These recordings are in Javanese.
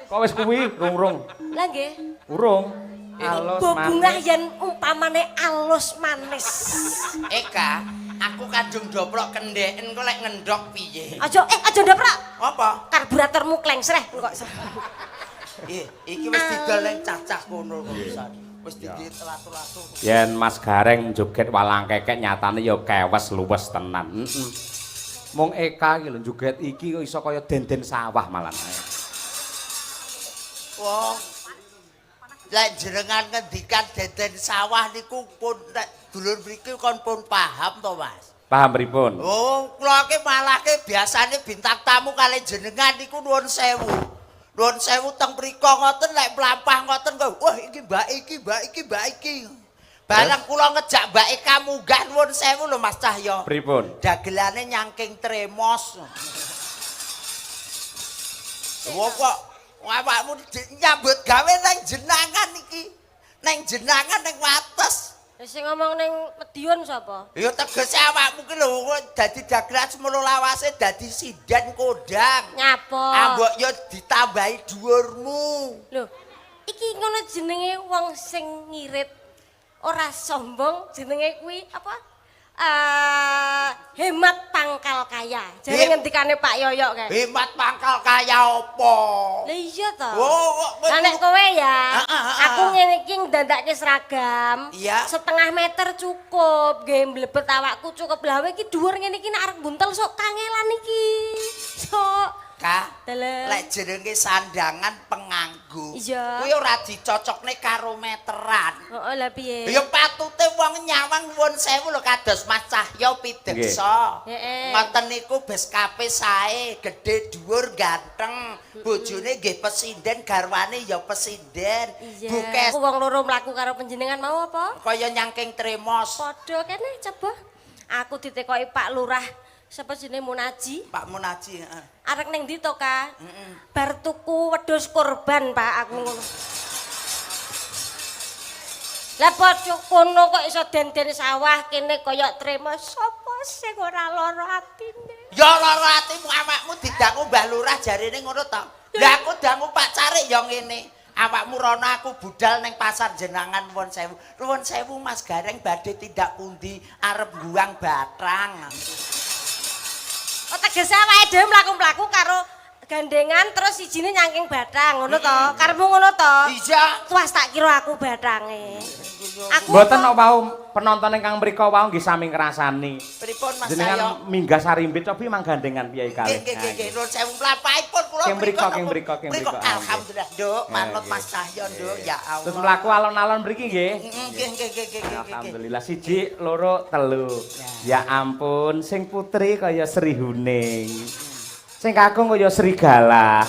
Kok wis kuwi rung-rung. Lah nggih. Urung. Alus Bungah yen umpamane alus manis. Eka, aku kadung doprok kendeken kok lek ngendok piye? Aja ndoprok. Apa? Karburatormu klengsreh kok. Iki wis didol ning cacah kono kok. Wis ditelatu-latu. Yen Mas Gareng joget walang kekek nyatane ya kewes luwes tenan. Mung Eka iki lho joget iki kok iso kaya denden sawah malan. Wong lek jenengan ngendikan denden sawah niku pun nek dulur mriki kon pun paham to, Mas? Paham pripun? Oh, kula ki malah ki biasane bintang tamu kali jenengan niku nuwun sewu. Nuwun sewu teng mriko ngoten lek mlampah ngoten kok. Wah, iki Mbak iki, Mbak iki, Mbak iki. Bareng kula ngejak Mbak Eka munggah nuwun sewu lho Mas Cahyo. Pripun? Dagelane nyangking tremos. Wong kok awakmu nyambut gawe nang jenangan iki. Nang jenangan nang wates. Sing ngomong ning Medion sapa? Ya tegese awakmu ki lho dadi dagelan semono lawase dadi sinden kondang. Nyapa? Ambok yo ditambahi dhuwurmu. Lho, iki ngono jenenge wong sing ngirit ora sombong, jenenge kuwi apa? Hemat pangkal kaya. Jare ngendikane Pak Yoyo kae. Hemat pangkal kaya apa? Lah iya to. Lah nek kowe ya, aku ngene iki ndandake seragam. Iya. Setengah meter cukup, nggih mlebet awakku cukup. Lah iki dhuwur ngene iki nek arep buntel sok kangelan iki. Sok Kak, Dalam. lek jenenge sandangan penganggu. Iya. Kuwi ora dicocokne karo meteran. Heeh, lah piye? Ya patute wong nyawang nuwun sewu lho kados Mas Cahyo Pideksa. Heeh. Ngoten niku beskape sae, gedhe dhuwur ganteng. Bojone nggih pesinden, garwane ya pesinden. Iya. Bukes Aku wong loro mlaku karo panjenengan mau apa? kaya nyangking tremos. Padha kene coba. Aku ditekoki Pak Lurah sapa jenenge Munaji. Pak Munaji, heeh. Arek ning ndi to, Kak? Bar tuku wedhus kurban, Pak, aku ngono. Lah padha kono kok iso den-den sawah kene kaya tremos. Sapa sing ora lara atine? Ya lara atimu awakmu didangu Mbah Lurah jarene ngono to. Lah aku dangu Pak Carik ya ngene. Awakmu rono aku budal ning pasar jenangan nuwun sewu. Nuwun sewu Mas Gareng badhe tindak pundi arep buang batang. Oh tegese awake dhewe mlaku-mlaku karo gandengan terus sijine nyangking bathang ngono to. Karepmu ngono to? Iya. Tuas tak kira aku bathange. Aku Mboten kok wau penonton ingkang mriko wau nggih sami ngrasani. Pripun Mas Ayo? Jenengan minggah sarimbit cobi manggandengan piye kalih. Nggih, nuwun sewu mlampahipun kula King mriko. Alhamdulillah, Nduk, manut Mas Cahyo, Nduk, ya Allah. Terus mlaku alon-alon mriki nggih. Nggih. Alhamdulillah siji, loro, telu. Ya ampun, sing putri kaya Sri Huning. Sing kakung kaya serigala.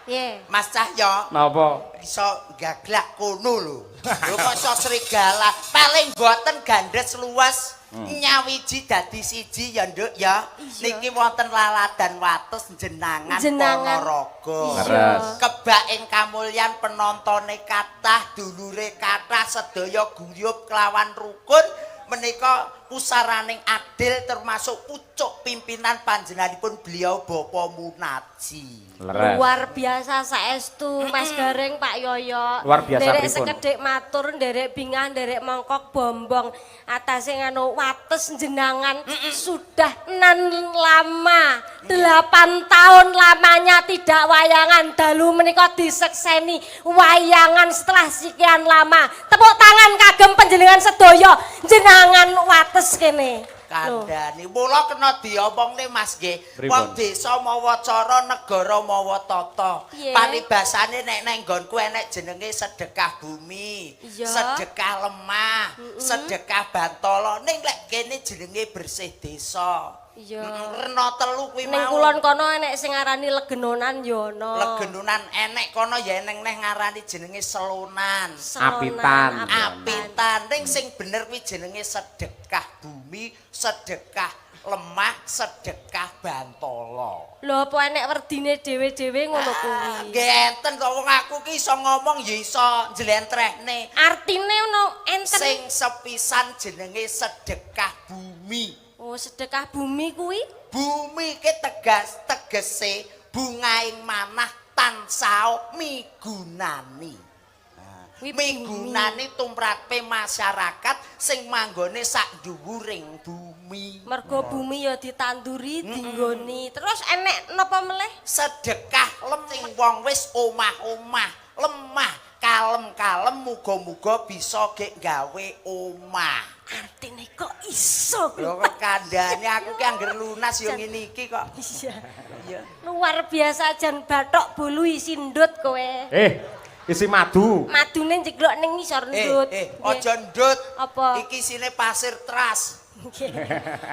piye? Mas Cahyo, Napa? iso gaglak kono lho. Lho kok iso serigala, paling boten gandes luas. Nyawiji dadi siji ya Nduk ya. Niki wonten laladan wates jenangan Ponorogo. Leres. Kebak ing kamulyan penontone kathah, dulure kathah, sedaya guyub kelawan rukun menika pusaraning adil termasuk pucuk pimpinan panjenenganipun beliau Bapak Munaji. Leres. Luar biasa saestu Mas Gareng Pak Yoyo. Luar biasa Nderek pripun? sekedhik matur, nderek bingah, nderek mongkok bombong atase nganu wates jenangan sudah nan lama 8 tahun lamanya tidak wayangan dalu menika disekseni wayangan setelah sekian lama. Tepuk tangan kagem panjenengan sedaya jenangan wates kene. Kandhani mula kena diomongne Mas nggih. Pripun? Wong desa mawa cara, negara mawa tata. Piye? Paribasane nek nang nggonku enek jenenge sedekah bumi, Iya. sedekah lemah, sedekah bantala. Ning lek kene jenenge bersih desa. Iya. Rena telu kuwi Ning mau. kulon kono enek sing ngarani legenonan ya ana. Legenunan enek kono ya eneng neh ngarani jenenge selonan. Apitan. Apitan ning sing bener kuwi jenenge sedekah bumi, sedekah lemah, sedekah bantala. Lho apa enek werdine dhewe-dhewe ngono kuwi. Nggih enten kok wong aku ki iso ngomong ya iso njlentrehne. Artine ono enten. Sing sepisan jenenge sedekah bumi. Oh, sedekah bumi kuwi. Bumi ki tegese bungaing manah tan sao migunani. Migunani tumrape masyarakat sing manggone sak dhuwuring bumi. Mergo bumi ya ditanduri, dinggoni. Terus enek napa meneh? Sedekah sing wong wis omah-omah, lemah, kalem-kalem muga-muga bisa gek gawe omah. Artine kok iso kuwi? Lho kok kandhane aku ki angger lunas ya ngene iki kok. Iya. Iya. Luar biasa jan bathok bolu isi ndut kowe. Isi madu. Madune njeglok ning ngisor ndut. Aja ndut. Apa? Iki sine pasir teras.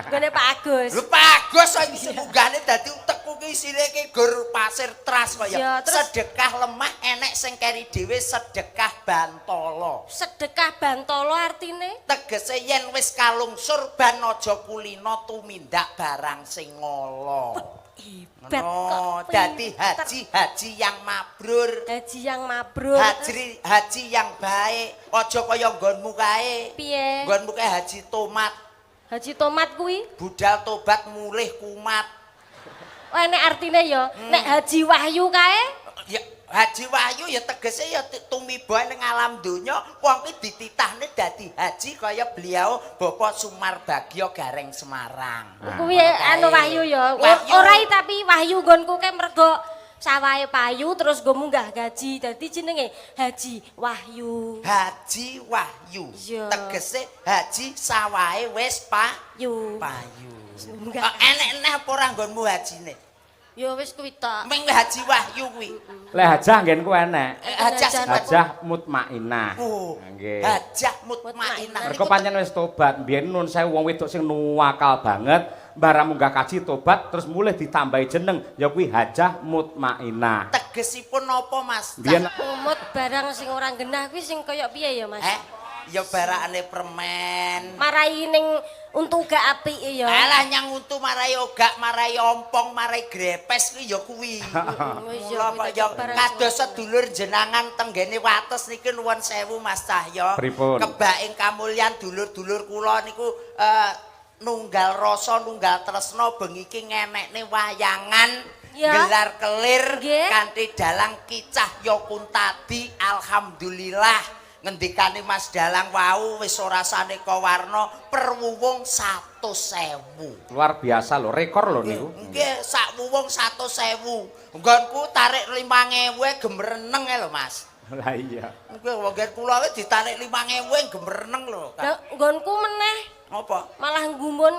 Gone Pak Agus. Lho Pak Agus kok iki munggane dadi utekku ki isine ki gur pasir teras kok Ya, ya. terus- Sedekah lemah enek sing keri dhewe sedekah bantala. Sedekah bantala artine? Tegese yen wis kalungsur ban aja kulina tumindak barang sing ngala. Hebat No, kok. dadi pinter. haji yang mabrur. Haji yang mabrur. Haji yang baik. Aja kaya nggonmu kae. Piye? Nggonmu kae haji tomat. Haji tomat kuwi? Budal tobat mulih kumat. Oh enek artine ya. Nek Haji Wahyu kae Ya Haji Wahyu ya tegese ya tumiba ning alam donya wong ki dititahne dadi haji kaya beliau Bapak Sumar Bagyo Gareng Semarang. kuwi anu Wahyu ya. Wahyu. Ora tapi Wahyu nggonku ke mergo sawahe payu terus nggo munggah gaji dadi jenenge Haji Wahyu. Haji Wahyu. Iya. Tegese haji sawahe wis Yu. payu. Munggah. Enek-enek apa ora nggonmu hajine? Ya wis kuwi tok. Ming Haji Wahyu kuwi. Lek hajah nggenku enek. Hajah sing Hajah mutmainah. Oh, Nggih. Hajah mutmainah. Mergo pancen wis tobat, biyen nun sewu wong wedok sing nuwakal banget, barang munggah kaji tobat terus mulih ditambahi jeneng, ya kuwi hajah mutmainah. Tegesipun apa, Mas? Biyen Umut barang sing ora genah kuwi sing kaya piye ya Mas? Ya barakane permen. Marai ning untu gak apike ya. Alah nyang untu marai ogak, marai ompong, marai grepes kuwi ya kuwi. Wis ya, Kula kuwi ya barang kados semono. sedulur jenangan tenggene wates niki nuwun sewu Mas Cahya. Pripun? Kebaking kamulyan dulur-dulur kula niku nunggal rasa, nunggal tresna bengi iki ngenekne wayangan Ya. gelar kelir Nggih. kanthi dalang kicah Yokuntadi. Alhamdulillah ngendikane Mas Dalang wau wis ora saneka warna perwuwung 100.000. luar biasa lho, rekor lho niku. Nggih, sak wuwung 100.000. Nggonku tarik 5.000 gemreneng ae lho, Mas. Lah iya. Nggih, wong kula wis ditarik 5.000 gemreneng lho. Lah, nggonku meneh Apa? malah nggumun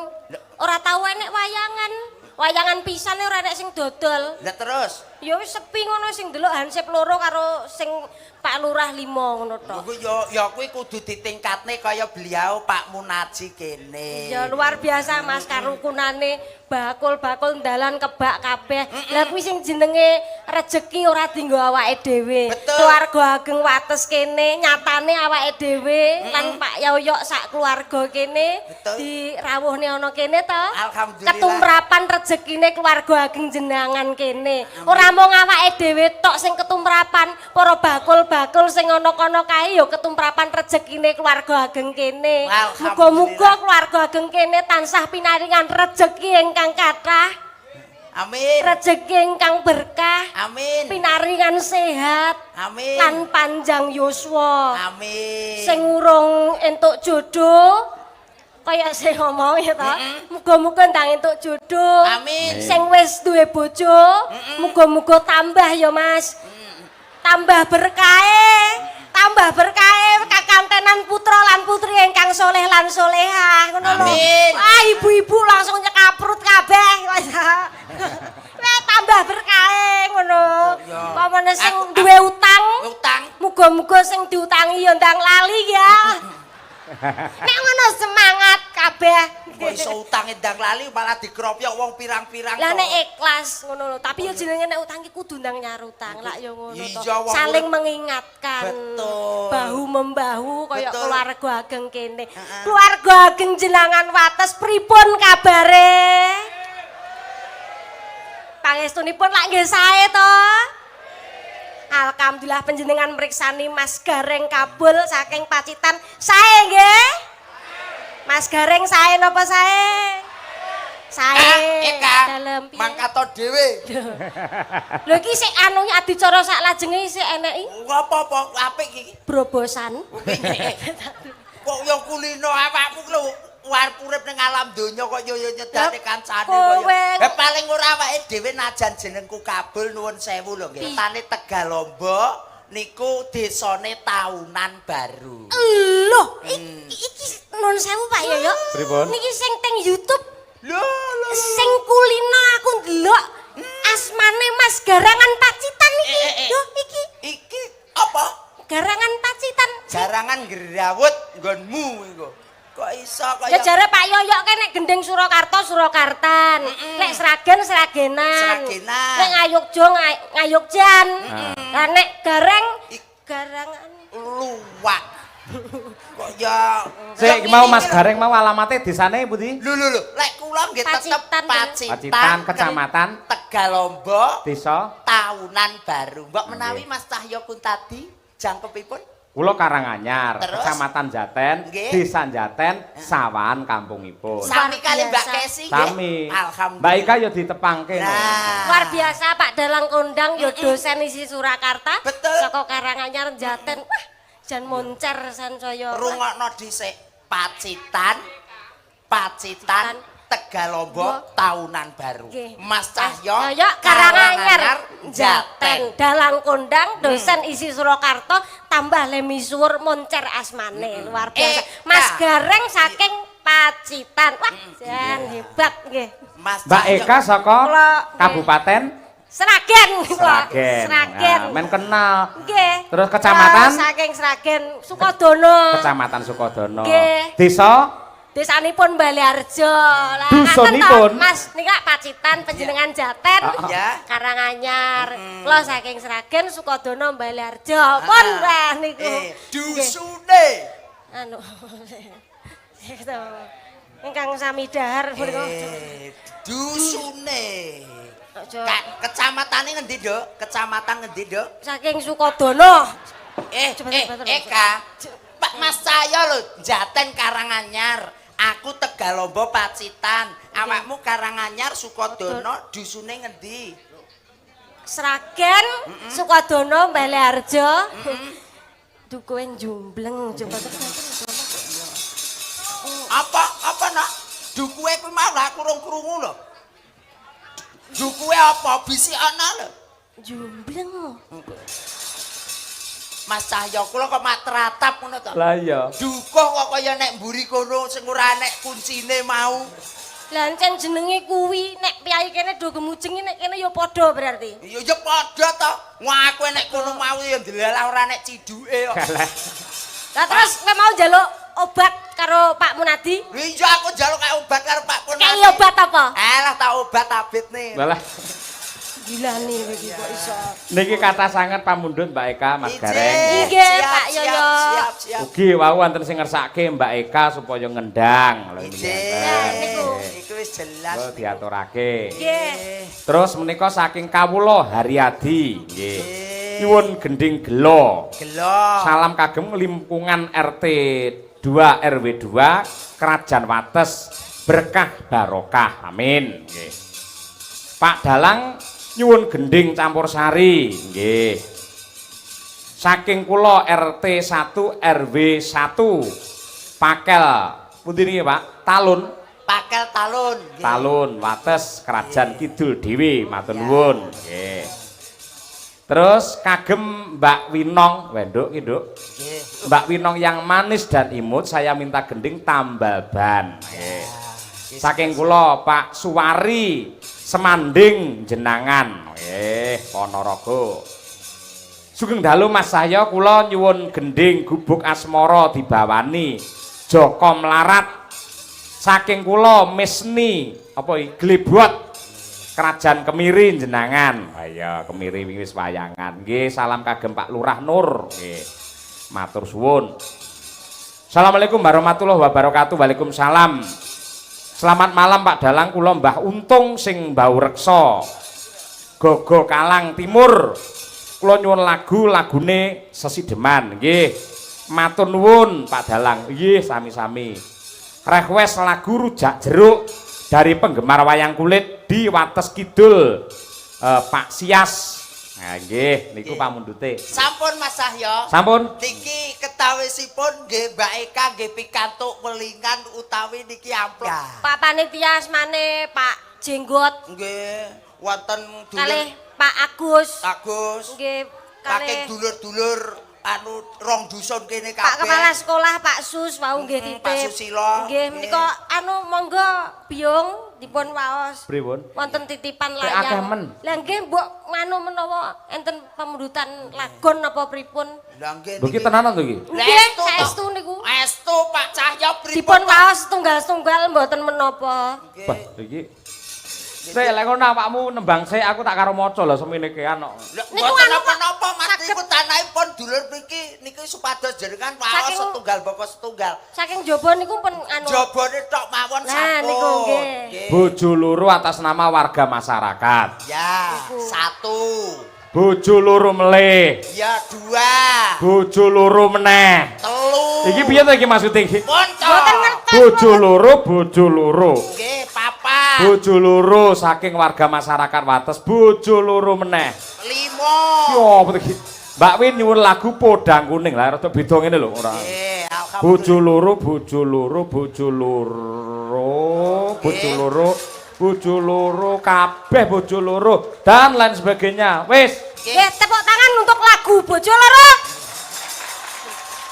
ora tau enek wayangan. Wayangan pisan ora enek sing dodol. Lah terus, Ya wis sepi ngono sing delok hansip loro karo sing Pak Lurah 5 ngono tok. kuwi ya kuwi kudu ditingkatne kaya beliau Pak Munaji kene. Ya luar biasa Mas karukunane bakul-bakul dalan kebak kabeh. Lah kuwi sing jenenge rejeki ora dienggo awake dhewe. Betul. Keluarga ageng wates kene nyatane awake dhewe lan Pak Yoyok sak keluarga kene Betul. dirawuhne ana kene to. Alhamdulillah. Ketumrapan rezekine keluarga ageng jenengan kene. Ora mung awake dhewe tok sing ketumrapan, para bakul-bakul sing ana kono kae ya ketumrapan rezekine keluarga ageng kene. Alhamdulillah. Muga-muga keluarga ageng kene tansah pinaringan rezeki ingkang kathah, Amin. rezeki ingkang berkah, Amin. pinaringan sehat Amin. lan panjang yuswa. Amin. Sing urung entuk jodoh kaya sing ngomong ya ta. Muga-muga ndang entuk jodoh. Amin. Sing wis duwe bojo, muga-muga tambah ya Mas. Tambah berkahe. Tambah berkahe kakantenan putra lan putri ingkang soleh lan solehah ngono lho. Amin. Ah ibu-ibu langsung nyekaprut kabeh. Wah tambah berkahe ngono. Ya. Pamane sing Aku- duwe utang, Utang. muga-muga sing diutangi ya ndang lali ya. Nek ngono semangat kabeh. Kok iso utang ndang lali malah dikropyok wong pirang-pirang Lah kok. nek ikhlas ngono lho, tapi ya jenenge nek utang ki kudu ndang nyarutang, lak ya ngono to. Iya, wong Saling urip- mengingatkan. Betul. Bahu membahu kaya Betul. keluarga ageng kene. Keluarga ageng jenengan wates pripun kabare? Pangestunipun lak nggih sae to? Alhamdulillah panjenengan mriksani Mas Gareng Kabul saking Pacitan. Sae nggih? Mas Gareng sae napa sae? sae Eka dalem piye. mangkato dhewe. Lho iki sik anu adicara sak lajenge sik eneki Apa-apa apik iki. brobosan. Kok yo kulino awakmu lho warep urip ning alam donya kok yo nyedane kancane kowe. kok. Paling ora awake dhewe najan jenengku Kabul nuwun sewu lho nggih. Tane Tegalombo niku desane Taunan Baru. Lho, iki nun sewu Pak Yoyo. Pripun? Niki sing teng YouTube Lho. sing kulino aku ndelok asmane Mas Garangan Pacitan iki. Yo iki Iki apa? Garangan Pacitan. Jarangan grawut nggonmu iku. Kok iso Ya kaya jare Pak Yoyo kan nek gendeng Surakarta Surakartan. Nek Sragen Sragenan. Sragenan. Nek Ngayogja Ngayogjan. Lah nek Gareng Garangan. luwak. Kok ya Sik mau Mas Gareng mau alamate desane pundi? Lho lek kula nggih tetep Pacitan. Pacitan, Kecamatan Tegalombo, Desa Taunan Baru. Mbok menawi Mas Cahyo Kuntadi jangkepipun Kula Karanganyar, Terus? Kecamatan Jaten, Nggih. Desa Jaten, Sawan kampungipun. sami kali Mbak biasa. Kesi nggih. Sami. Alhamdulillah. Mbak Ika yo ditepangke. Nah. Luar biasa Pak Dalang Kondang yo dosen isi Surakarta. Betul. Saka Karanganyar Jaten. Wah, jan moncer sansaya. Rungokno dhisik Pacitan, Tegalombo, Taunan Baru. Nggih. Mas Cahyo Yoyo Karanganyar Jaten. Dalang Kondang dosen isi Surakarta tambah le misuwur moncer asmane. Luar biasa. Mas Gareng saking Pacitan. Wah, jan hebat nggih. Mas Mbak Cahyo. Eka saka Kula- Kabupaten Sragen. Sragen. Sragen. Nah, men kenal. Nggih. Terus kecamatan? Saking Sragen Sukodono. Kecamatan Sukodono. Nggih. Desa Desanipun Baliharjo. Lah Dusunipun? ngaten to, Mas nika Pacitan panjenengan Jaten. Ya. Karanganyar. Kula saking Sragen Sukodono Baliharjo. Pun lah niku. Dusune. Anu. Gitu. Ingkang sami dahar punika. Dusune. Aja. Kecamatane ngendi, Nduk? Kecamatan ngendi, Nduk? Saking Sukodono. Coba. Eka. Pak Mas Cahyo lho, Jaten Karanganyar. Aku Tegalombo Pacitan. Awakmu Karanganyar Sukodono, dusune ngendi? Sragen Sukodono Baliharjo. Dukuhe jumbleng coba Apa nak? Dukuhe kuwi mau lah aku rung krungu lho. Dukuhe apa? Bisi ana lho. jumbleng. Mas Cahyo kula kok mak teratap ngono to. Lah iya. Dukuh kok kaya nek mburi kono sing ora nek kuncine mau. Lah encen jenenge kuwi nek piyai kene do gemujengi nek kene ya padha berarti. Ya padha to. Wah aku nek kono mau ya ndelalah ora nek ciduke kok. Lah terus kowe mau njaluk obat karo Pak Munadi? Iya aku njaluk kayak obat karo Pak Pun. Kayak obat apa? Alah tak obat tabit nih. Lah Gila nih iki kok iso. niki kata sanget pamundhut Mbak Eka, Mas Gareng. Nggih, Pak Yoyo. Siap. Ugi wau wonten sing ngersake Mbak Eka supaya ngendang. Lha niku. Iku wis jelas. Oh, diaturake. Nggih. Terus menika saking kawula Haryadi, nggih. Nyuwun gending gelo. Gelo. Salam kagem lingkungan RT 2 RW 2 Krajan Wates berkah barokah. Amin. Nggih. Pak Dalang nyuwun gending campur sari, nggih. Saking kula RT 1 RW 1 Pakel pundi niki Pak? Talun. Pakel talun. nggih. Talun Wates Krajan Kidul dhewe matur nuwun. Nggih. Terus kagem Mbak Winong, wenduk ki, Nduk. Nggih. Mbak Winong yang manis dan imut, saya minta gending tambal ban. Nggih. Saking kula Pak Suwari Semanding Jenangan. Nggih, Ponorogo. Sugeng dalu Mas Cahyo kula nyuwun gending gubuk asmara dibawani Joko Mlarat. Saking kula Misni apa iki Glebot Kerajaan Kemiri Jenangan. Ayo Kemiri wis wayangan. Nggih, salam kagem Pak Lurah Nur. Nggih. Matur suwun. Assalamualaikum warahmatullahi wabarakatuh. Waalaikumsalam. Selamat malam Pak Dalang, kula Mbah Untung sing Mbau Reksa. Gogo Kalang Timur. Kula nyuwun lagune Sesideman. Nggih. Matur nuwun Pak Dalang. Nggih, sami-sami. Request lagu Rujak Jeruk dari penggemar wayang kulit di Wates Kidul, Pak Sias. Nah, nggih, niku pamundhute. Sampun Mas Cahyo. Sampun. Niki ketawisipun nggih Mbak Eka nggih pikantuk welingan utawi niki amplop. Pak Panitia asmane Pak Jenggot. Nggih, wonten Kalih dulur Pak Agus. Agus. Nggih, Saking kalih dulur-dulur anu rong dusun kene kabeh. Pak Kepala Sekolah Pak Sus wau nggih titip. Pak Susilo. Nggih, menika anu monggo Biung dipun waos. Pripun? Wonten titipan Kayak akeh men. layang. Lah nggih mbok anu menawa enten pamundutan lagon apa pripun? Lah nggih. Lho ki tenanan to iki? Nggih, saestu niku. Estu Pak Cahyo pripun? Dipun waos tunggal-tunggal mboten menapa. Bah, iki Sik lek ngono awakmu nembang sik aku tak karo maca lho semene kean kok. Niku Mboten anu, Pak, napa-napa Mas saged- niku tanahipun dulur niki supados jenengan waos Saking- setunggal boko setunggal. Saking jaba niku pun anu. Jabane tok mawon Nah, sampun. niku nggih. Nggih. Bojo loro atas nama warga masyarakat. Ya, Niku. 1. Bojo loro melih. Ya, 2. Bojo loro meneh. 3. Iki piye to iki maksude iki? Ponco. Mboten ngertos. Bojo loro, bojo loro. Nggih, papat. Bojo loro saking warga masyarakat Wates, bojo loro meneh. 5. Yo, apa iki? Mbak Win nyuwun lagu Podang Kuning lah, rada beda ngene lho ora. Nggih, alhamdulillah. Bojo loro, bojo loro, bojo loro, bojo loro, bojo loro, kabeh bojo loro dan lain sebagainya. Wis, Nggih, tepuk tangan untuk lagu Bojo Loro.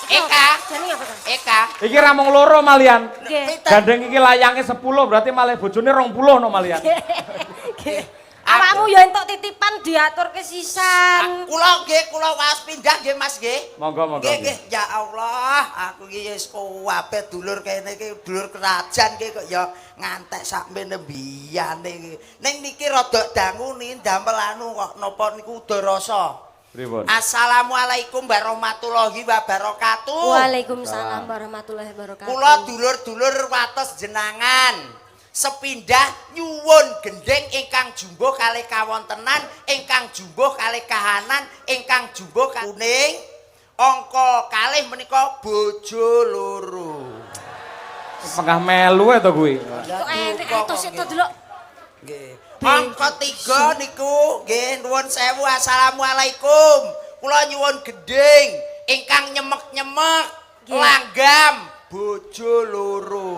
Eka. Jenenge apa to? Eka. iki ra mung loro malian. Nggih. Gandeng iki layange 10 berarti malah bojone 20 no malian. Nggih. Awakmu ya entuk titipan diaturke sisan. Kula nggih, kula waos pindah nggih Mas nggih. Monggo monggo. Nggih nggih, ya Allah, aku iki wis kuwabe dulur kene iki dulur kerajaan iki kok ya ngantek sak menembiyane iki. Ning niki rada dangu nih damel anu kok napa niku udarasa. Pripun? Assalamualaikum warahmatullahi wabarakatuh. Waalaikumsalam warahmatullahi wabarakatuh. Kula dulur-dulur Wates jenangan. Sepindah nyuwun gendeng ingkang jumbo kalih kawontenan, ingkang jumbo kalih kahanan, ingkang jumbo kuning. Angka kalih menika bojo loro. Pengah melu to kuwi. Kok enek atos itu delok. Nggih. Angka 3 niku nggih nuwun sewu assalamualaikum. Kula nyuwun gending ingkang nyemek-nyemek, Nggih. langgam bojo loro.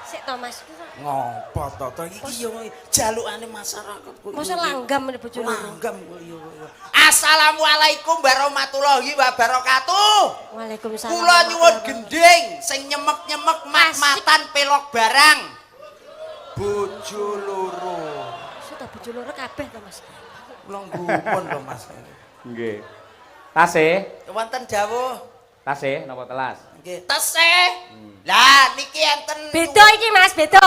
Sik to Mas. Ngopo to iki yo jalukane masyarakat kok. Mosok langgam nek bojo loro. Langgam kok yo. Assalamualaikum warahmatullahi wabarakatuh. Waalaikumsalam. Kula nyuwun gending sing nyemek-nyemek mat-matan pelok barang. Bojo loro. Sudah bojo loro kabeh to Mas. Kula ngumpun to Mas. Nggih. Tasih, Wonten dawuh. tasih napa telas? Nggih, tesih. Lah niki enten Beda iki Mas, beda.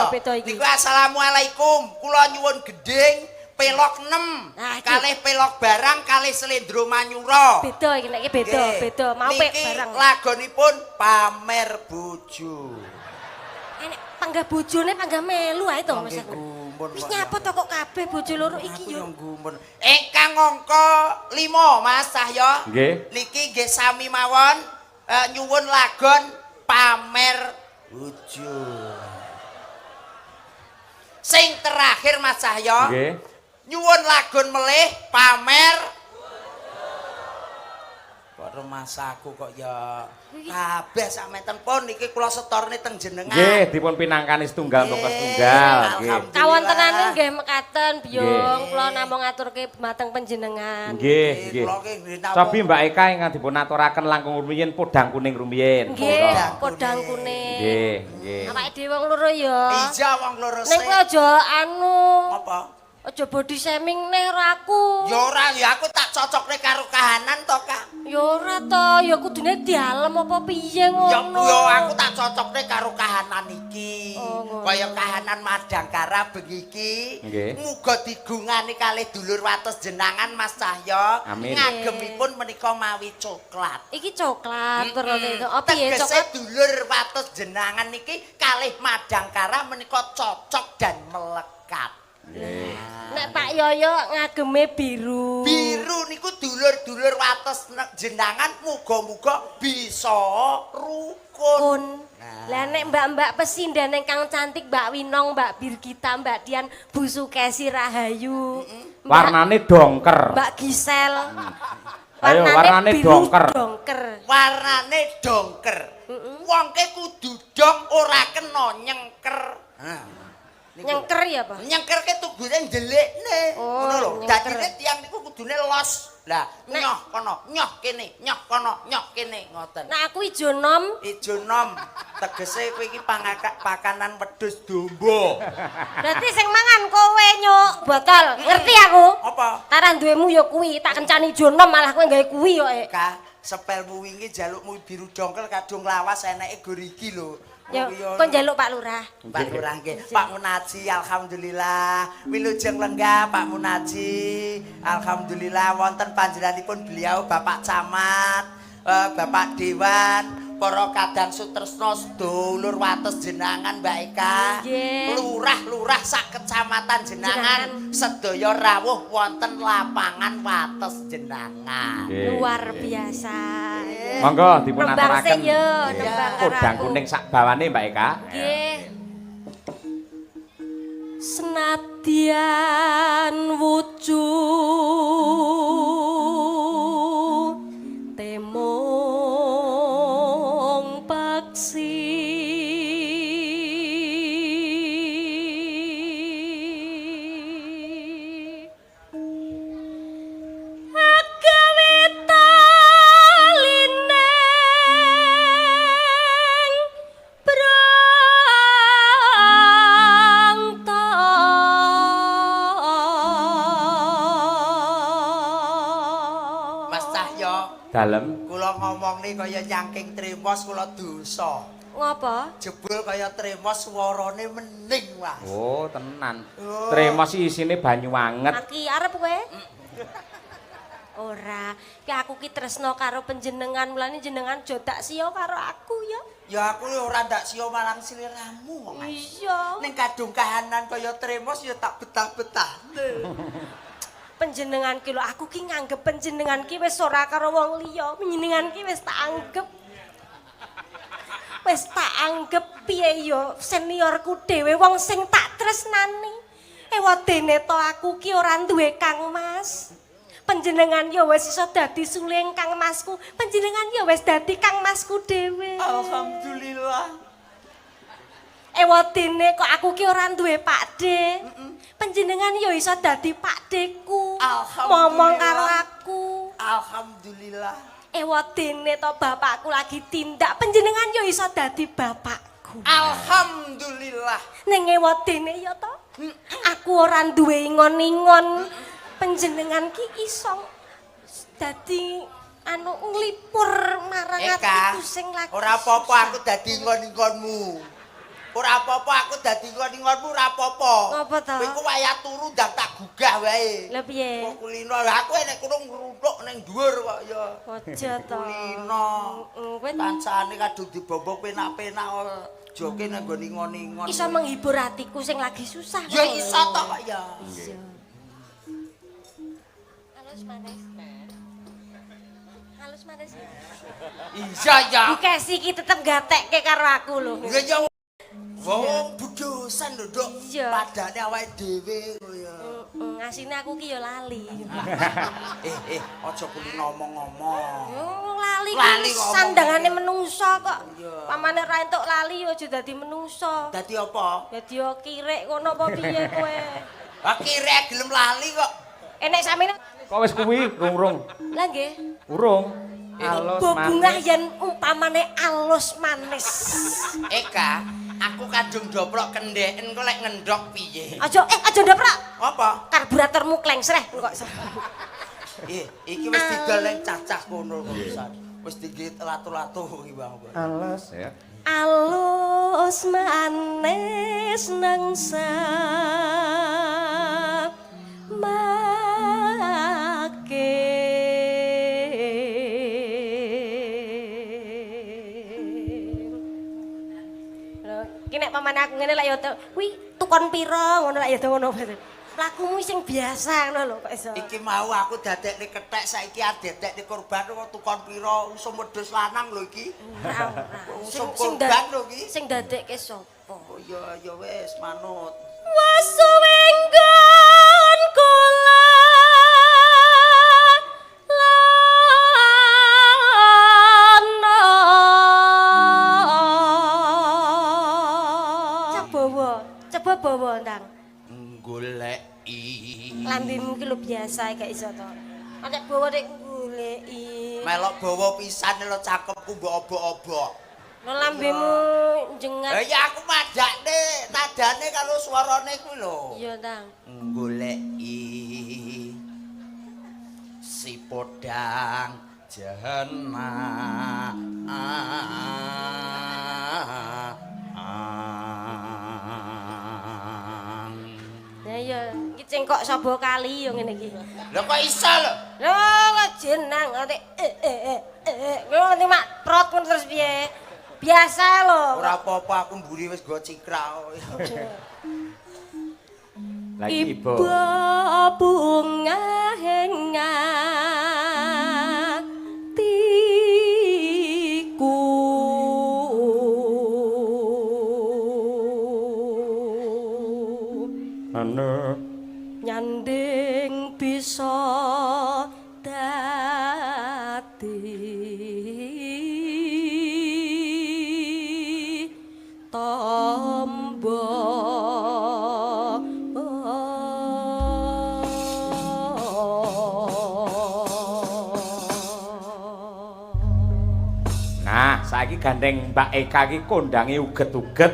Beda iki. Niku assalamualaikum. Kula nyuwun gending pelok 6. Nah, iki. Kalih pelok barang, kalih slendro manyura. Beda iki nek iki beda. Mau pek barang. Niki lagonipun pamer bojo. Enek panggah bojone panggah melu ae to Mas. Nggih, gumun, Wis Pak. nyapa to kok kabeh bojo loro iki Aku yo. yang gumun. Ingkang angka 5 Mas Cahyo. Nggih. Niki nggih sami mawon nyuwun lagon pamer bojo. Sing terakhir Mas Cahyo. Nggih. Nyuwun lagon melih pamer kok remasaku kok ya kabeh sakmeten pun niki kula setorne teng jenengan. Nggih, dipun pinangkani setunggal toko setunggal. Nggih. Alhamdulillah. Kawontenane nggih mekaten Biung, Nggih. kula namung ngaturke dumateng panjenengan. Nggih, nggih. Kula ki nggih namung- Cobi Mbak Eka ingkang dipun aturaken langkung rumiyin Podang Kuning rumiyin. Nggih, Podang podang kuning. kuning. Nggih, nggih. Awake dhewe wong loro ya. Iya wong loro Nek kowe aja anu, apa? aja body shaming nih aku. Ya ora, ya aku tak cocokne karo kahanan to, Kak. Ya ora to, ya kudune dialem apa piye Ya ngono. yo aku tak cocokne karo kahanan iki. Oh, ngono. Kaya kahanan Madangkara bengi iki. Nggih. Muga digungani kalih dulur Wates jenangan Mas Cahyo. Amin. Ngagemipun menika mawi coklat. Iki coklat terus itu. Oh piye Tegese coklat? dulur Wates jenangan niki kalih Madangkara menika cocok dan melekat. Nggih. Nek Pak Yoyo ngageme biru. Biru niku dulur-dulur wates jenengan muga-muga bisa rukun. Kun. Lah nek mbak-mbak pesindan ingkang cantik Mbak Winong, Mbak Birgita, Mbak Dian, Bu Sukesi Rahayu. Warnane dongker. Mbak Gisel. Ayo, warnane biru dongker. Warnane dongker. Wong ke kudu dong ora kena nyengker. Nyengker ya, Pak? Nyengkerke tugune ndelikne. Oh, Ngono lho. nyengker. Dadine tiyang niku kudune los. Lah, nyoh kono, nyoh kene, nyoh kono, nyoh kene ngoten. Nah aku ijo nom. Ijo nom tegese kowe iki pakanan wedhus domba. Berarti sing mangan kowe nyuk botol. Ngerti aku? Apa? Taran duwemu ya kuwi, tak kencani ijo nom malah kowe gawe kuwi kok. Ka sepelmu wingi jalukmu biru dongkel kadung lawas eneke gorigi lho. Ya, kok njaluk Pak Lurah. Pak Lurah nggih. Pak Munaji alhamdulillah. Wilujeng lenggah Pak Munaji. Alhamdulillah wonten panjenenganipun beliau Bapak Camat, Bapak Dewan, para kadang sutresna sedulur wates jenengan Mbak Eka. Nggih. Lurah-lurah sak kecamatan jenengan sedaya rawuh wonten lapangan wates jenengan. Nggih. Luar biasa. Monggo dipun Nembang sik aturaken. yo, nembang karo Kodang aku. kuning sak bawane Mbak Eka. Nggih. Senadyan wujud temong paksi agawe talineng Mas Cahyo, Dalem. kula ngomong nih kaya nyangking tremos kula dosa. Ngopo? Jebul kaya tremos suarane mening, Mas. Oh, tenan. Oh. Tremos isine banyu anget. Aki arep kowe? Ora, ki aku ki tresno karo panjenengan, mulane jenengan aja tak siya karo aku ya. Ya aku ora ndak sio marang sliramu kok, Mas. Iya. Ning kadung kahanan kaya tremos ya tak betah-betah. Panjenengan ki lho, aku ki nganggep panjenengan ki wis ora karo wong liya, panjenengan ki wis tak anggep. Wis tak anggep piye ya seniorku dhewe wong sing tak tresnani. Ewadene to aku ki ora duwe kangmas. Panjenengan ya wis iso dadi suling kangmasku. Panjenengan ya wis dadi kangmasku dhewe. Alhamdulillah. Ewadene kok aku ki ora duwe pakde. Panjenengan ya iso dadi pakdeku. Alhamdulillah. Ngomong karo aku. Alhamdulillah. Ewadene to bapakku lagi tindak, panjenengan ya iso dadi bapakku. Alhamdulillah. Ning ewadene ya to. Aku ora duwe ingon-ingon. Panjenengan ki iso dadi anu nglipur marang Eka, atiku sing lagi. ora apa-apa aku dadi ngon-ngonmu. Ora apa-apa aku dadi ngon-ngonmu ora apa-apa. Ngapa to? Kowe ku wayah turu ndang tak gugah wae. Lha piye? Kok kulino lha aku enek kono ngrutuk ning dhuwur kok ya. Aja to. Kulino. Kowe Kancane kadung dibombok penak-penak joke nang nggon ingon-ingon. iso menghibur hatiku sing lagi susah. Ya iso to kok ya. Iya. Halus manis. Halus manis. Iya ya. Bu Kesi ki tetep gatekke karo aku lho. Ya ya. Wong budosan lho, Dok. Iya. Padane awake dhewe ya. Ngasine aku ki ya lali. Aja kulino omong-omong. Lali Lali ki kok sandangane omong. menungso kok. Iya. Pamane ra entuk lali ya aja dadi menungso. Dadi apa? Dadi yo kirek kono apa piye kowe? Lah kira gelem lali kok. Enek sampeyan Kok wis kuwi urung? lah nggih. Urung. Alus Bebungah manis. yen umpamane alus manis. Eka, aku kadung doprok kendeken kok lek ngendhok piye? Aja aja ndaprak. Apa? Karburatormu klengsreh kok. Iki wis didol ning cacah kono kok pisan. Wis digit latu-latu iki Bang. Alus ya. Alus manis nangsa make lho iki nek pamane aku ngene lak ya kuwi tukon pira ngono lak ya ngono Lakumu sing biasa ngono lho kok iso. Iki mau aku dadekne kethek saiki adekne korban kok tukon pira usum wedhus lanang lho iki. Ora. Usum korban lho iki. Sing dadekke sapa? Oh ya wis manut. Wes suwe nggon kula Coba bawa ndang. Goleki. Lambemu ki lho biasa gak iso to. Nek bawa nek goleki. Melok bawa pisan lho cakepku mbok obok-obok. Lho lambemu jengat. Lah ya aku madakne, nadane karo suarane kuwi lho. Iya, Ndang. Goleki si podang jana. Ya iki cengkok sabo kali yo ngene iki. Lho kok iso lho? Lho kok jenang ate ngono mak prot ngono terus piye? Biasa lho. Ora apa-apa aku mburi wis go cikrak. Lagi ibu. Bunga hengatiku. Nyanding bisa dadi tombo Nah, saiki gandeng Mbak Eka iki kondange uget-uget.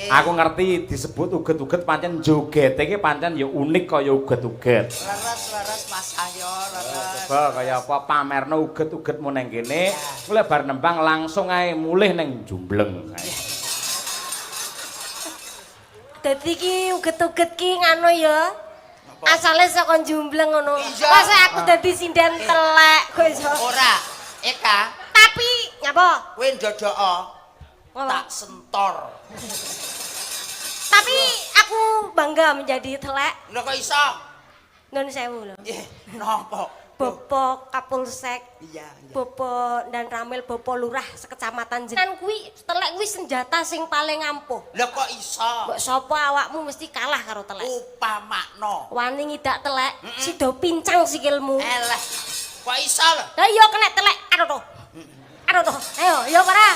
Aku ngerti disebut uget-uget pancen joget iki pancen ya unik kaya uget-uget. Leres Mas Ahyo, leres. Coba kaya apa pamerno uget-ugetmu neng kene, mulai bar nembang langsung ae mulih neng Jumbleng. Dadi ki uget-uget ki ngono ya. Asale saka Jumbleng ngono. Iya. Masa aku dadi sinden telek kok iso. Ora, Eka, Tapi nyapa? kowe ndodoko tak sentor. Tapi aku bangga menjadi telek. Lho kok iso? Nun sewu lho. Napa? Bopo Kapolsek, Iya. Bopo dan Ramil, Bopo Lurah sekecamatan Jenengan kuwi telek kuwi senjata sing paling ampuh. Lho kok iso? Mbok sapa awakmu mesti kalah karo telek. Upamakno. Wani ngidak telek, sida pincang sikilmu. Eleh. Kok iso lho? Lah iya kena telek anu to. Anu to. Ayo, yo para.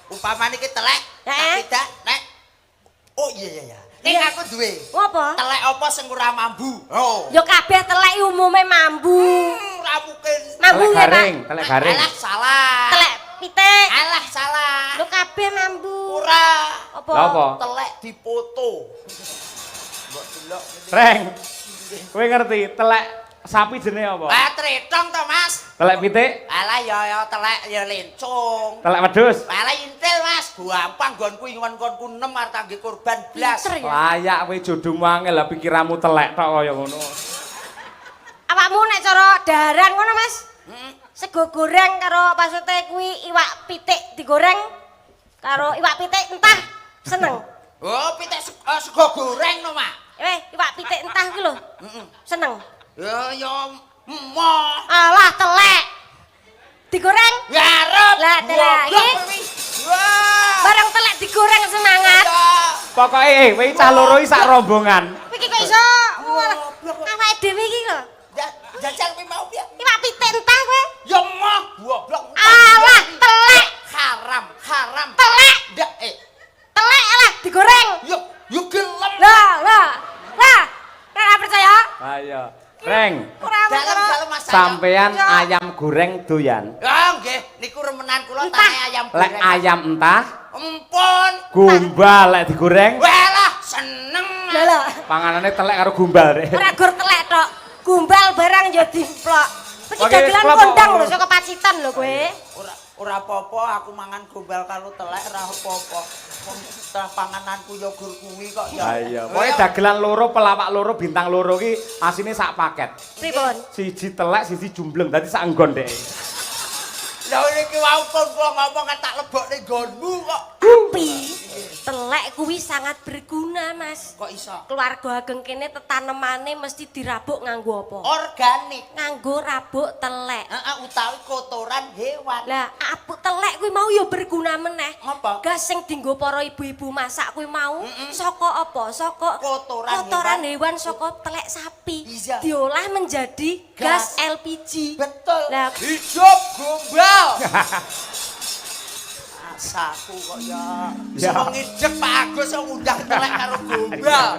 Upamane iki telek, tapi dak nek. Oh iya. Nek Iya. aku duwe. Apa? Telek apa sing ora mambu? Oh. Yo kabeh telek umume mambu. Ora mungkin. Mambu Telek ya, Pak. garing, telek garing. Alah salah. Telek pitik. Alah salah. Lho kabeh mambu. Ora. Apa? Lha apa? Telek dipoto. Mbok delok. Reng. Kowe ngerti telek sapi jenenge apa? Ah tretong to, Mas. Telek pitik, Alah ya telek ya lencung. telek wedhus. Alah intil, Mas. Gampang nggonku ingon-ingonku 6 arep kangge korban blas. Pinter ya. Layak kowe jodohmu angel lah pikiranmu telek tok kaya ngono. Awakmu nek cara daharan ngono, Mas? Heeh. Sego goreng karo maksudnya kuwi iwak pitik digoreng karo iwak pitik entah seneng. Oh, pitik sego goreng no, Mak. Iwak pitik entah kuwi lho. Seneng. Ya emoh. Alah telek. Digoreng. Garep. Lah, telek iki. Wah. Barang telek digoreng semangat. Pokoke kowe cah loro iki sak rombongan. Iki kok iso awake dhewe iki lho. Jajal kowe mau piye? Iwak pitik entah kowe. Ya emoh, goblok. Alah telek. Haram. Telek. Ndak Telek alah digoreng. Yo gelem. Lah. Ora percaya? Ayo. Reng, Ora Dalam Mas. sampean ayam goreng doyan. Ya nggih, niku remenan kula Entah. tak ayam Lek goreng. ayam entah, Empun. gombal lek digoreng, Walah, seneng. Lho. panganane telek karo gombal rek. Ora gur telek tok. Gumbal barang ya dimplok. Iki Oke, dagelan klop, kondang klop. lho saka Pacitan lho kowe. Ora apa-apa, aku mangan gombal karo telek ora apa-apa. Wong pangananku ya gur kuwi kok ya. Ayo, pokoke dagelan loro, pelawak loro, bintang loro ki asine sak paket. Pripun? Siji telek, siji jumbleng, dadi sak nggon dek. Lah iki wau pun kula ngomong tak lebokne nggonmu kok. Api. telek kuwi sangat berguna, Mas. Kok iso? Keluarga ageng kene tetanemane mesti dirabuk nganggo apa? Organik. Nganggo rabuk telek. Heeh, utawi kotoran hewan. Lah, apuk telek kuwi mau ya berguna meneh. Apa? Gas sing dienggo para ibu-ibu masak kuwi mau saka apa? Saka Kotoran hewan saka telek sapi. Iya. Diolah menjadi gas LPG. Betul. Lah, Hidup gombal. Asaku kok ya. Ya. Wong ngidek Pak Agus ngundang telek karo gombal.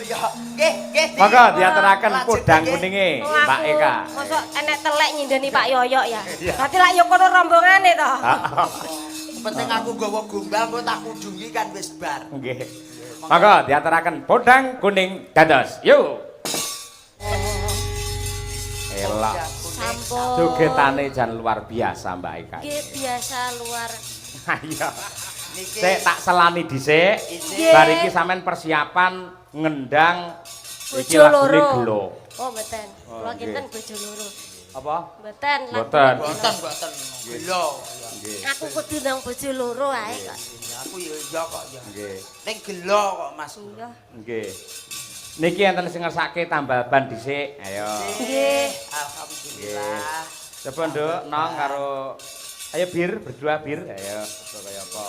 Ya, nggih. Monggo diaturaken Lanjut, podang nggih. kuninge oh, Mbak aku, Eka. Mosok enek telek nyindeni Pak Yoyo ya. Iya. Berarti lak yo kono rombongane to. Penting aku gawa gombal kok tak kunjungi kan wis bar. Nggih. Monggo diaturaken podang kuning dados. Yuk. Elak. Sampun. Jogetane jan luar biasa Mbak Eka. Nggih biasa luar. Ayo. Niki Sik tak selani dhisik. Nggih. Bar iki sampean persiapan ngendang iki Bojo lagune loro. gelo. Oh, mboten. Oh, Kula nggih. kinten bojo loro. Apa? Mboten. Mboten. Mboten. Gelo. Nggih. Aku kudu nang bojo loro ae kok. Aku ya iya kok ya. Nggih. Ning gelo kok Mas. Iya. Nggih. Niki enten sing ngersake tambal ban dhisik. Ayo. Nggih. Alhamdulillah. Coba Nduk nong karo ayo bir berdua bir. Ayo kaya apa.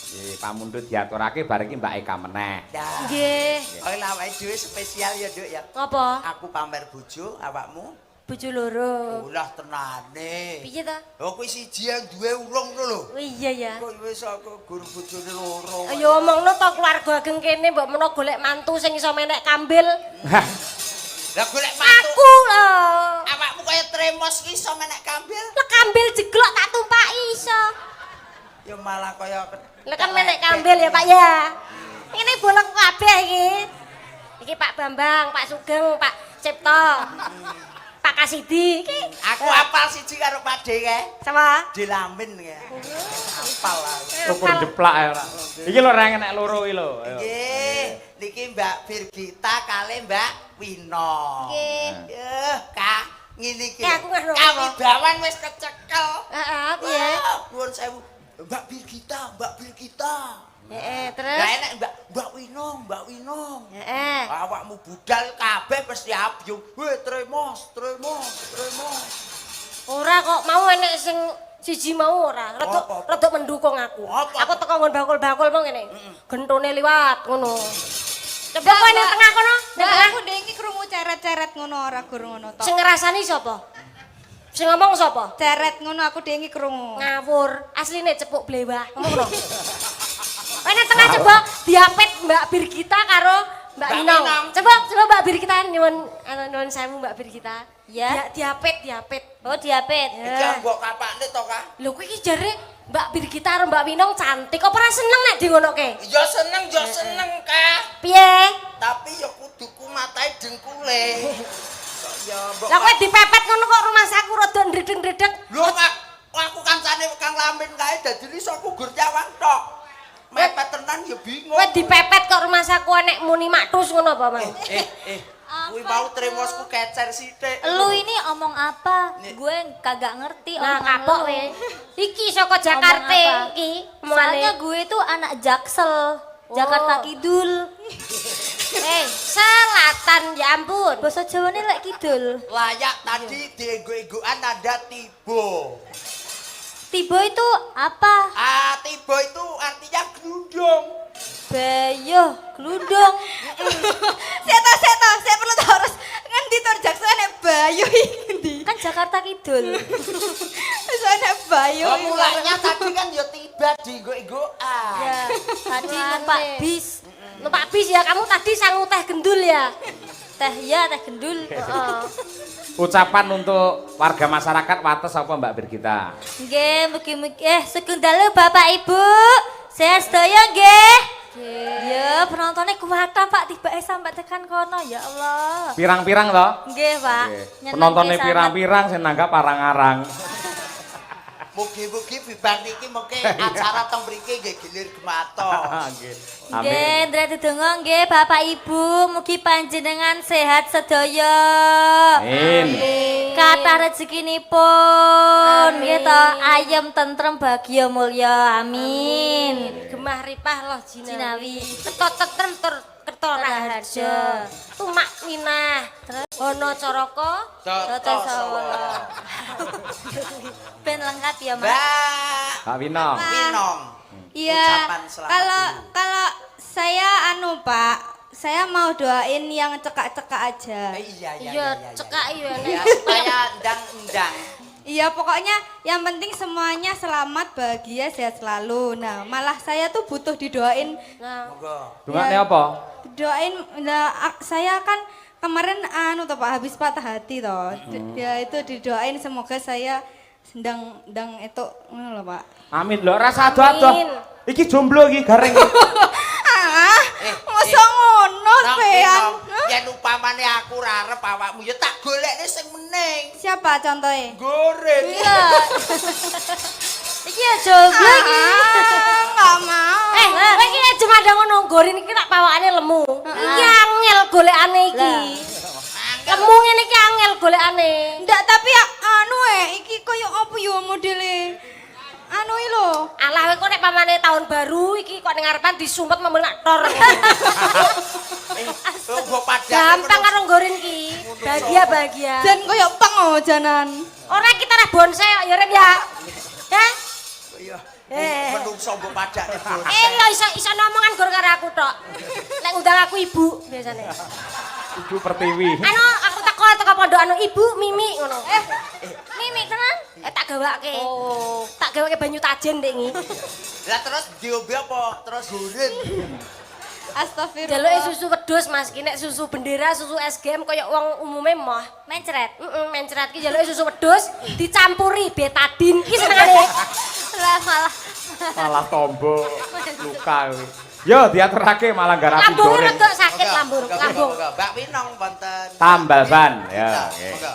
Nggih, pamundhut diaturake bar iki Mbak Eka meneh. Ya. Nggih. Kowe lawake dhewe spesial ya, Nduk ya. Ngapa? Aku pamer bojo awakmu. Bojo loro. Ulah tenane. Piye ta? Oh kuwi siji yang duwe urung ngono lho. Oh iya ya. Kok wis aku gur bojone loro. Ayo omongno to keluarga ageng kene mbok menawa golek mantu sing iso menek kambil. Lah golek mantu. Aku lho. Awakmu kaya tremos ki iso menek kambil. Lah kambil jeglok tak tumpaki iso. Ya malah kaya Lah kan menek kambil ya Pak ya. Ini bolong kabeh iki. Iki Pak Bambang, Pak Sugeng, Pak Cipto. Pak Kasidi iki. aku apal siji karo Pak De kae. Sama. Dilamin ya. Apal aku. Ukur jeplak ae ora. Iki lho reng enek loro iki lho. Ayo. Nggih, niki Mbak Virgita kali Mbak Wino. Nggih. Yeh, Kak, ngene iki. Ya, aku ngerti. Kawibawan wis kecekel. Heeh, piye? Nuwun sewu. Mbak Virgita. Heeh, Lah terus. enek Mbak Wino. Heeh. Awakmu budal kabeh mesti abyung. Weh, tremos. Ora kok mau enek sing siji mau ora. Apa? Rada mendukung aku. Apa? Aku teko nggon bakul-bakul mau ngene. Gentone liwat ngono. Coba kowe ning tengah kono. Ning tengah. Aku dengi krungu ceret-ceret ngono ora gur ngono tok. Sing ngrasani sapa? Sing ngomong sapa? Ceret ngono aku dengi krungu. Ngawur. Asline cepuk blewah. Ngomong lho. Kowe ning tengah coba diapit Mbak Birgita karo Mbak Mbak Ninong. Ninong. Coba Mbak Birgita nyuwun sewu Mbak Birgita. Ya. Diapit. Oh, diapit. Iki mbok kapakne to, Kak? Lho kowe iki jare Mbak Birgita karo Mbak Winong cantik. Apa ora seneng nek di ngonoke? Ya seneng, Kak. Piye? Tapi ya kudu ku matai dengkule. Kok ya mbok. Lah kowe dipepet ngono kok rumah saku rada ndredeg-ndredeg. Lho, Kak, aku kancane Kang Lamin kae dadi iso aku gur nyawang tok. Mepet tenan ya bingung. Kowe dipepet kok rumah saku enek muni maktus ngono apa, Mang? Kuwi mau tremosku kecer sithik. Lu ini omong apa? Gue kagak ngerti Nah, omongan kapok lu. we. Iki saka Jakarta Omong apa? iki. Soalnya gue tuh anak Jaksel, Jakarta Oh. Kidul. Selatan ya ampun. Basa Jawane lek kidul. Layak tadi dienggo-enggoan nada tiba. Tiba itu apa? Tiba itu artinya glundung. Bayo, glundung. Seto, saya perlu tahu harus ngendi to Jaksel nek Bayo iki ngendi? Kan Jakarta Kidul. Wis enek Bayo. Oh, mulanya tadi kan ya tiba dienggo-enggoan. Ya, tadi numpak bis. Numpak bis ya, kamu tadi sangu teh gendul ya. Teh ya, teh gendul. Heeh. Ucapan untuk warga masyarakat Wates apa Mbak Birgita? Nggih, mugi-mugi sugeng dalu Bapak Ibu. Sehat sedaya nggih. Ya, penontonnya kuwata Pak tibake sampai tekan kono ya Allah. Pirang-pirang toh? Nggih, Pak. Nggih. Penontonnya pirang-pirang sing nanggap arang-arang. Mugi-mugi bibang niki mengke acara teng mriki nggih gilir gemato. Nggih. Nggih, ndrat donga nggih Bapak Ibu, mugi panjenengan sehat sedaya. Amin. kathah rezekinipun. Nggih to, ayem tentrem bahagia mulya. Amin. Gemah ripah loh Jinawi. Keto tentrem tur kerto raharja. Tumak minah. Ono coroko. Toto sawala. Ben lengkap ya, Mas. Mbak Pak Winong. Winong. Iya. Ucapan selamat Kalau saya Pak, saya mau doain yang cekak-cekak aja. Iya, cekak iya Ya, nek. supaya endang-endang. Iya, pokoknya yang penting semuanya selamat, bahagia, sehat selalu. Nah, malah saya tuh butuh didoain. Nah, Monggo. Dungane apa? Doain, nah, saya kan kemarin toh Pak habis patah hati toh. Ya itu didoain semoga saya sedang itu ngono loh Pak. Amin lho, rasa ado-ado. Iki jomblo iki garing. Masa ngono pean. Yen upamane aku ora arep awakmu ya tak golekne sing meneng. Siapa contohnya? Goreng. iya. Iki ya jomblo iki. Enggak mau. Kowe iki cuma ada ngono gorin iki tak pawakane lemu. Iki angel golekane iki. Lemu ngene iki angel golekane. Ndak tapi ya iki koyo apa yo modele. Lho. Alah kowe nek pamane tahun baru iki kok ning ngarepan disumpet memenak tor. Mbok padha. Gampang karo gorin iki. Bahagia. Jan koyo peng janan. Ora kita ra bonsai kok ya Rep ya. Ya. Iya. Eh. Menungso mbok padane bos. Ya iso ngomongan gor karo aku tok. Lek ngundang aku ibu biasane. Ibu Pertiwi. Aku teko pondok ibu Mimi ngono. Mimi tenan? Tak gawake. Oh, tak gawake banyu tajen ndek iki. Lah terus diombe apa? Terus goreng. Astagfirullah. Jaluke susu wedhus Mas, ki nek susu bendera, susu SGM kaya wong umume moh. Mencret. Mencret ki jaluke susu wedhus dicampuri betadin ki senengane. Lah Malah tombo luka kuwi. Yo diaturake malah garapi Lambung goreng. rada sakit lambung. Mbak Winong wonten. Tambal ban ya. Nggih. Monggo.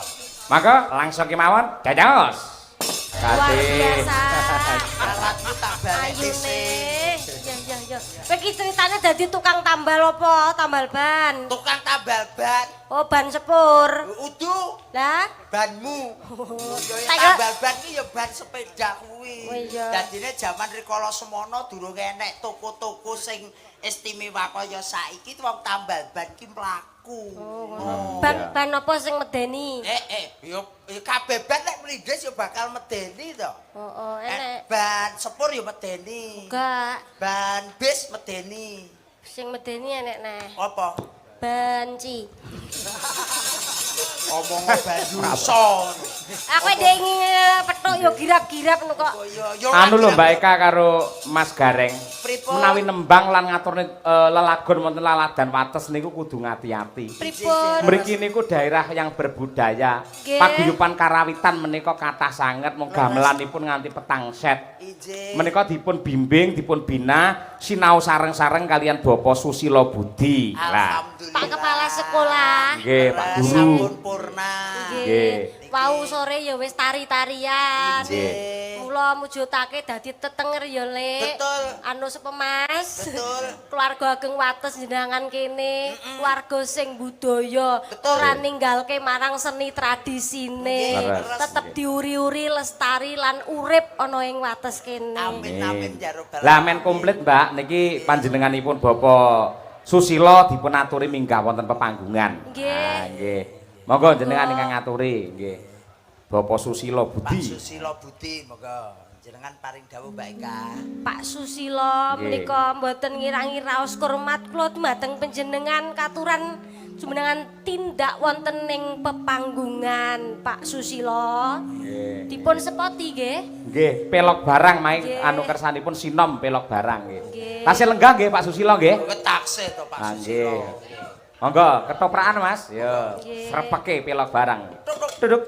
Maka langsung kemawon jajos. Luar biasa. Alatmu tak balik Ayune. dhisik. Ya. Kowe iki ceritane dadi tukang tambal apa? Tambal ban. Tukang tambal ban. Oh, ban sepur. Udu Lah, banmu. Tak kira- Tambal ban ki ya ban sepeda kuwi. Oh iya. Dadine jaman rikala semono durung enek toko-toko sing istimewa kaya saiki wong tambal ban ki mlaku. ban apa sing medeni? Yo kabeh ban nek mrindhes yo bakal medeni to. Enek. Ban sepur yo medeni. Enggak, Ban bis medeni. sing medeni enek neh. Apa? Banci. Omong ban ruson. Aku ndek petuk yo girap-girap ngono kok. Anu lho Mbak Eka karo Mas Gareng. Pripun? Menawi nembang lan ngaturne lelagon wonten laladan wates niku kudu ngati-ati. Pripun? Mriki niku daerah yang berbudaya. Nggih. Paguyuban karawitan menika kathah sanget mung gamelanipun nganti petang set. Ije. Menika dipun bimbing, dipun bina sinau sareng-sareng kalian Bapak Susilo Budi. Lah, Alhamdulillah. Pak Kepala Sekolah. nggih Pak Guru. Sampun purna. Nggih. Wau sore ya wis tari-tarian. Nggih. Mula mujudake dadi tetenger ya, Lek. Betul. Anu sepemas. Betul. Keluarga ageng wates jenengan kene, keluarga sing budaya, Betul. ora ninggalke marang seni tradisine. Leres. Tetep diuri-uri, lestari lan urip ana ing wates kene. Amin amin ya robbal Lah men komplit Mbak niki panjenenganipun Bapak Susilo dipun aturi minggah wonten pepanggungan. Nggih. Ah, nggih. Monggo jenengan ingkang ngaturi nggih. Bapak Susilo Pak Budi. Susilo Budi monggo jenengan paring dawuh Mbak Eka. Pak Susilo Nggih. menika mboten ngirangi raos hormat kula dumateng panjenengan katuran jumenengan tindak wonten ing pepanggungan Pak Susilo. Nggih. Dipun sepoti nggih. Nggih, pelok barang main Nggih. anu kersanipun sinom pelok barang nggih. Nggih. Tasih lenggah nggih Pak Susilo nggih. Monggo taksih to Pak Ah, Susilo. nggih. Monggo ketoprakan Mas. Yo, Nggih. srepeke pelok barang. Tuk, tuk. Duduk.